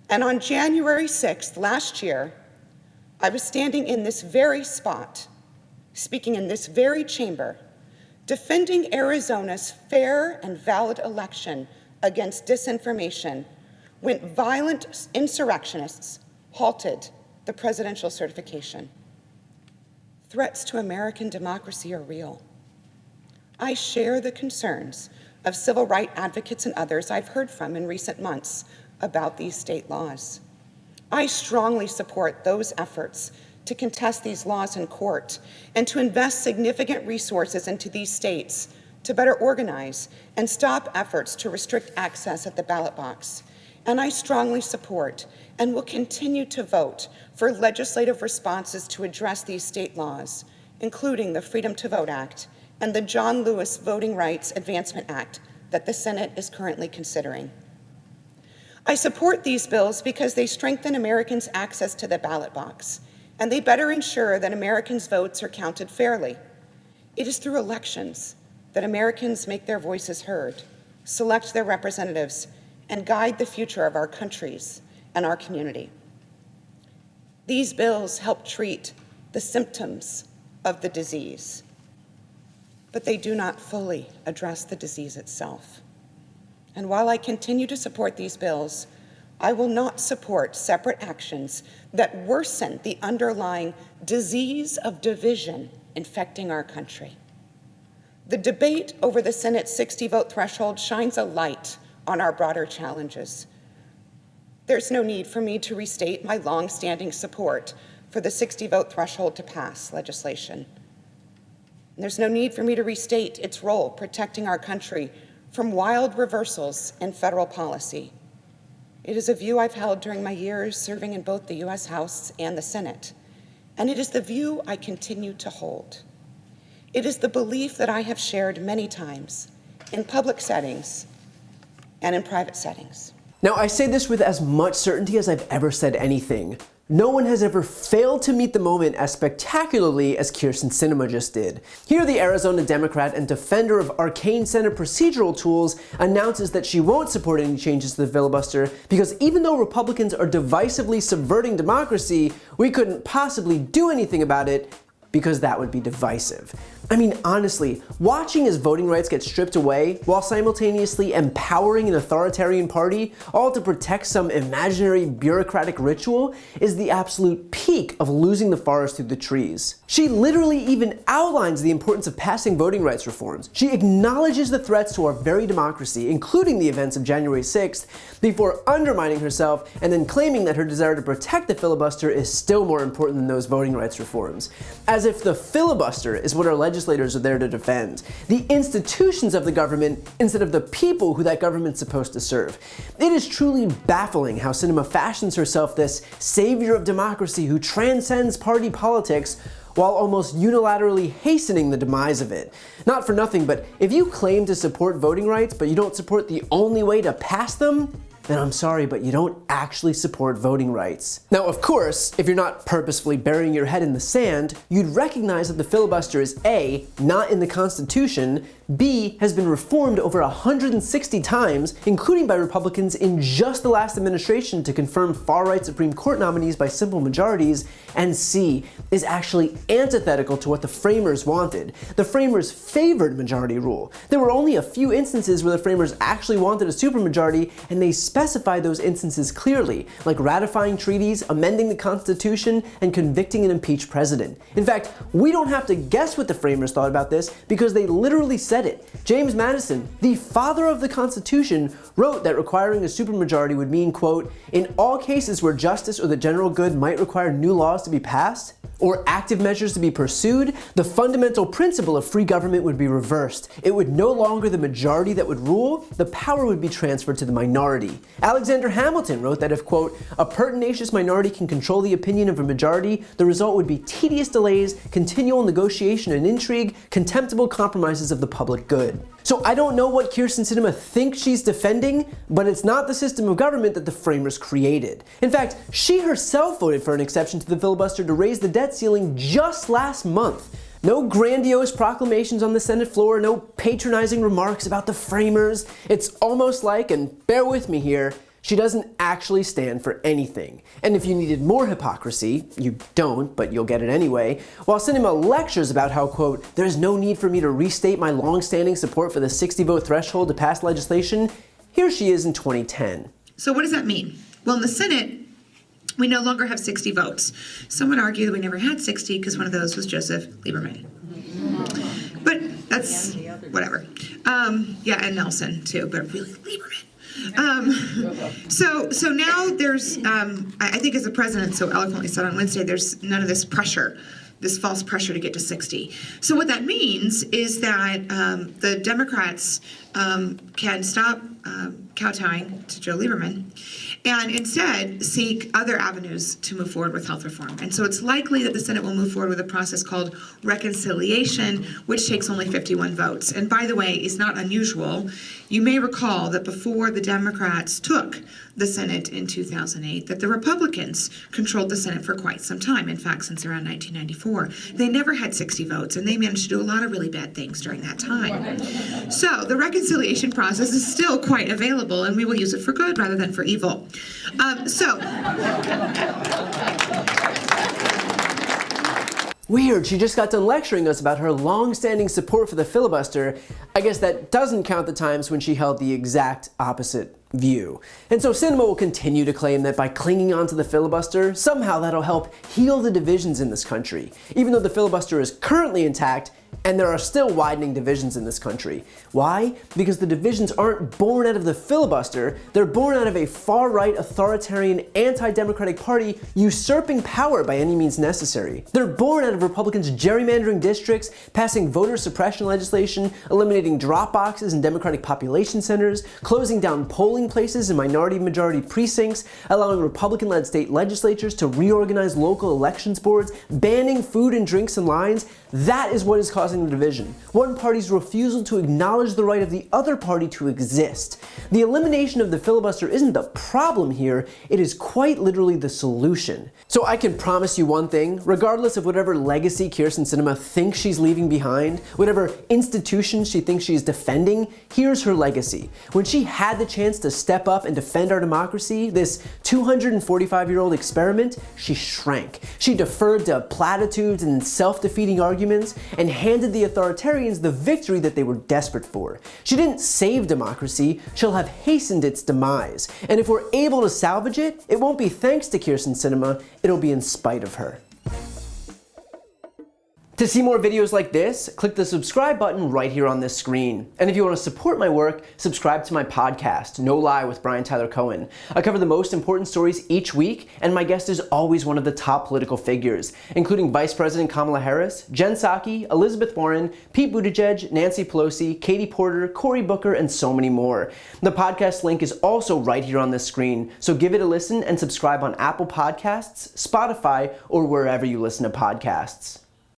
And on January 6th last year, I was standing in this very spot, speaking in this very chamber, defending Arizona's fair and valid election against disinformation when violent insurrectionists halted the presidential certification. Threats to American democracy are real. I share the concerns of civil rights advocates and others I've heard from in recent months about these state laws. I strongly support those efforts to contest these laws in court and to invest significant resources into these states to better organize and stop efforts to restrict access at the ballot box. And I strongly support and will continue to vote for legislative responses to address these state laws, including the Freedom to Vote Act and the John Lewis Voting Rights Advancement Act that the Senate is currently considering. I support these bills because they strengthen Americans' access to the ballot box, and they better ensure that Americans' votes are counted fairly. It is through elections that Americans make their voices heard, select their representatives, and guide the future of our countries and our community. These bills help treat the symptoms of the disease, but they do not fully address the disease itself. And while I continue to support these bills, I will not support separate actions that worsen the underlying disease of division infecting our country. The debate over the Senate's 60-vote threshold shines a light on our broader challenges. There's no need for me to restate my long-standing support for the 60-vote threshold to pass legislation. There's no need for me to restate its role protecting our country from wild reversals in federal policy. It is a view I've held during my years serving in both the U.S. House and the Senate, and it is the view I continue to hold. It is the belief that I have shared many times in public settings and in private settings. Now, I say this with as much certainty as I've ever said anything. No one has ever failed to meet the moment as spectacularly as Kyrsten Sinema just did. Here, the Arizona Democrat and defender of arcane Senate procedural tools announces that she won't support any changes to the filibuster because even though Republicans are divisively subverting democracy, we couldn't possibly do anything about it because that would be divisive. I mean, honestly, watching as voting rights get stripped away while simultaneously empowering an authoritarian party, all to protect some imaginary bureaucratic ritual, is the absolute peak of losing the forest through the trees. She literally even outlines the importance of passing voting rights reforms. She acknowledges the threats to our very democracy, including the events of January 6th, before undermining herself and then claiming that her desire to protect the filibuster is still more important than those voting rights reforms. As if the filibuster is what our legislators are there to defend. The institutions of the government instead of the people who that government's supposed to serve. It is truly baffling how Sinema fashions herself this savior of democracy who transcends party politics while almost unilaterally hastening the demise of it. Not for nothing, but if you claim to support voting rights but you don't support the only way to pass them, then I'm sorry, but you don't actually support voting rights. Now, of course, if you're not purposefully burying your head in the sand, you'd recognize that the filibuster is A, not in the Constitution, B, has been reformed over 160 times, including by Republicans in just the last administration to confirm far-right Supreme Court nominees by simple majorities, and C, is actually antithetical to what the framers wanted. The framers favored majority rule. There were only a few instances where the framers actually wanted a supermajority, and they specified those instances clearly, like ratifying treaties, amending the Constitution, and convicting an impeached president. In fact, we don't have to guess what the framers thought about this because they literally said it. James Madison, the father of the Constitution, wrote that requiring a supermajority would mean, quote, in all cases where justice or the general good might require new laws to be passed, or active measures to be pursued, the fundamental principle of free government would be reversed. It would no longer the majority that would rule, the power would be transferred to the minority. Alexander Hamilton wrote that if, quote, a pertinacious minority can control the opinion of a majority, the result would be tedious delays, continual negotiation and intrigue, contemptible compromises of the public good. So I don't know what Kyrsten Sinema thinks she's defending, but it's not the system of government that the framers created. In fact, she herself voted for an exception to the filibuster to raise the debt ceiling just last month. No grandiose proclamations on the Senate floor, no patronizing remarks about the framers. It's almost like, and bear with me here, She doesn't actually stand for anything. And if you needed more hypocrisy, you don't, but you'll get it anyway, while Sinema lectures about how, quote, there's no need for me to restate my long-standing support for the 60-vote threshold to pass legislation, here she is in 2010. So what does that mean? Well, in the Senate, we no longer have 60 votes. Some would argue that we never had 60 because one of those was Joseph Lieberman. But that's whatever. Yeah, and Nelson too, but really Lieberman. So now there's, I think as the president so eloquently said on Wednesday, there's none of this pressure, this false pressure to get to 60. So what that means is that the Democrats can stop kowtowing to Joe Lieberman and instead seek other avenues to move forward with health reform. And so it's likely that the Senate will move forward with a process called reconciliation, which takes only 51 votes. And by the way, is not unusual. You may recall that before the Democrats took the Senate in 2008, that the Republicans controlled the Senate for quite some time. In fact, since around 1994. They never had 60 votes, and they managed to do a lot of really bad things during that time. So the reconciliation process is still quite available, and we will use it for good rather than for evil. Weird, she just got done lecturing us about her long-standing support for the filibuster. I guess that doesn't count the times when she held the exact opposite view. And so Sinema will continue to claim that by clinging on to the filibuster, somehow that'll help heal the divisions in this country, even though the filibuster is currently intact and there are still widening divisions in this country. Why? Because the divisions aren't born out of the filibuster, they're born out of a far-right, authoritarian, anti-democratic party usurping power by any means necessary. They're born out of Republicans gerrymandering districts, passing voter suppression legislation, eliminating drop boxes in Democratic population centers, closing down polling places in minority-majority precincts, allowing Republican-led state legislatures to reorganize local elections boards, banning food and drinks in lines. That is what is causing the division. One party's refusal to acknowledge the right of the other party to exist. The elimination of the filibuster isn't the problem here, it is quite literally the solution. So I can promise you one thing, regardless of whatever legacy Kyrsten Sinema thinks she's leaving behind, whatever institutions she thinks she's defending, here's her legacy. When she had the chance to step up and defend our democracy, this 245-year-old experiment, she shrank. She deferred to platitudes and self-defeating arguments and handed the authoritarians the victory that they were desperate for. She didn't save democracy, she'll have hastened its demise. And if we're able to salvage it, it won't be thanks to Kyrsten Sinema, it'll be in spite of her. To see more videos like this, click the subscribe button right here on this screen. And if you want to support my work, subscribe to my podcast, No Lie with Brian Tyler Cohen. I cover the most important stories each week, and my guest is always one of the top political figures, including Vice President Kamala Harris, Jen Psaki, Elizabeth Warren, Pete Buttigieg, Nancy Pelosi, Katie Porter, Cory Booker, and so many more. The podcast link is also right here on this screen, so give it a listen and subscribe on Apple Podcasts, Spotify, or wherever you listen to podcasts.